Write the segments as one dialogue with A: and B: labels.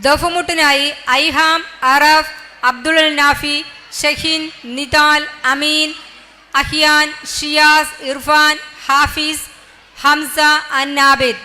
A: ദഫുമുട്ടിനായി ഐഹാം, അറഫ്, അബ്ദുൾ നാഫി, ഷഹീൻ, നിദാൽ, അമീൻ, അഹിയാൻ, ഷിയാസ്, ഇർഫാൻ, ഹാഫിസ്, ഹംസ, അന്നാബിദ്.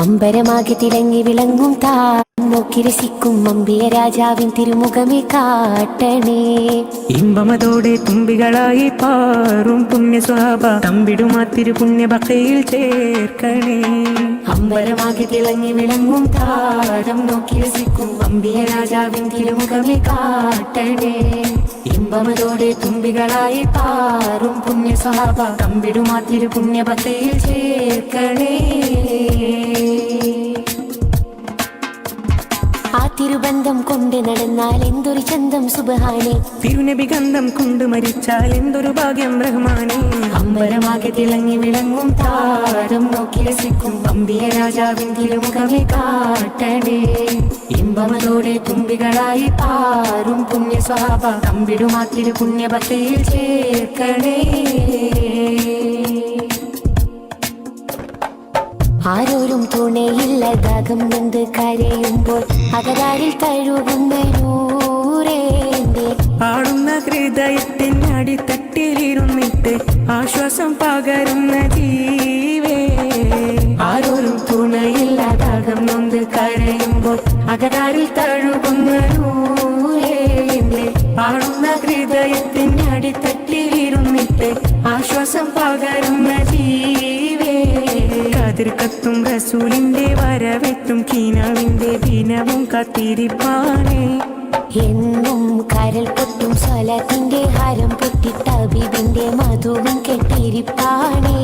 B: അമ്പരമാകെ തിളങ്ങി വിളങ്ങും നോക്കി രസിക്കും അമ്പിയ രാജാവിൻ തിരുമുഖമേ കാട്ടണേ.
C: ഇമ്പമതോടെ തുമ്പികളായി പാറും പുണ്യ സ്വഭാവ തമ്പിടുമാ തിരുപുണ്യ ബക്കയിൽ ചേർക്കണേ.
B: അമ്പരമാകെ തിളങ്ങി വിളങ്ങും നോക്കി രസിക്കും അമ്പിയ രാജാവിൻ തിരുമുഖമേ കാട്ടണേ. ഇമ്പമതോടെ തുമ്പികളായി പാറും പുണ്യ സ്വഭാവ തമ്പിടുമാ തിരുപുണ്യ ബക്കയിൽ ചേർക്കണേ. ആ തിരുബന്ധം കൊണ്ട് നടന്നാൽ എന്തൊരു ചന്തം സുബ്ഹാനേ.
C: തിരുനബി ഗന്ധം കൊണ്ട് മരിച്ചാൽ എന്തൊരു ഭാഗ്യം റഹ്മാനേ.
B: അമ്പരമാകെ തിളങ്ങി വിളങ്ങും നോക്കി രസിക്കും അമ്പിയ രാജാവിൻ തിരുമുഖമേ കാട്ടണേ. ഇമ്പമതോടെ തുമ്പികളായി പാറും പുണ്യ സ്വഭാവ തമ്പിടുമാ തിരുപുണ്യ ബക്കയിൽ ചേർക്കണേ. ആരോരും തുണയില്ല ദാഹം നൊന്ത് കരയുമ്പോൾ അകതാരിൽ തഴുകുന്ന നൂറേന്റെ
C: ആടുന്ന ഹൃദയത്തിൻ അടിത്തട്ടിലിരുന്നിട്ട് ആശ്വാസം പകരുന്ന ജീവേ.
B: ആരോരും തുണയില്ല ദാഹം നൊന്ത് കരയുമ്പോൾ അകതാരിൽ തഴുകുന്ന നൂറേന്റെ
C: ആടുന്ന ഹൃദയത്തിൻ അടിത്തട്ടിലിരുന്നിട്ട് ആശ്വാസം പകരുന്ന ജീവേ. കതിർക്കത്തും റസൂലിന്റെ വരവെത്തും കീനാവിന്റെ ദിനവും കാത്തിരിപ്പാനേ.
B: എന്നും കരൽ പൊട്ടും സ്വലത്തിന്റെ ഹാരം പൊട്ടിട്ട ബിബിന്റെ മധുവും കെട്ടിരിപ്പാണേ.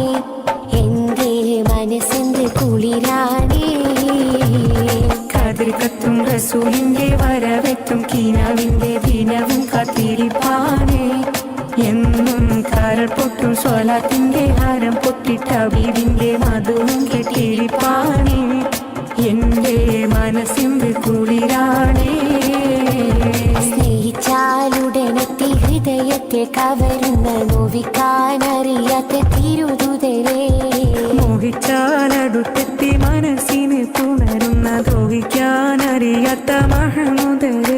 B: എന്റെ മനസ്സിന്റെ കുളിരാണേ.
C: കതിർക്കത്തും റസൂലിന്റെ വരവെത്തും കീനാവിന്റെ ദിനവും കാത്തിരിപ്പാനേ. എന്നും കരൾ പൊട്ടും സ്വലാത്തിന്റെ ഹാരം പൊട്ടിട്ട ബീവിന്റെ മധുവും കെട്ടിരിപ്പാണേ. എന്റെ മനസ്സിന്റെ കുളിരാണേ.
B: സ്നേഹിച്ചാലുടനെത്തി ഹൃദയത്തെ കവരുന്ന നോവിക്കാനറിയാത്ത തിരുതുതരേ.
C: മോഹിച്ചാലടുത്തെത്തി മനസ്സിന് പുണരുന്ന ദ്രോഹിക്കാനറിയാത്ത മഹമുദരേ.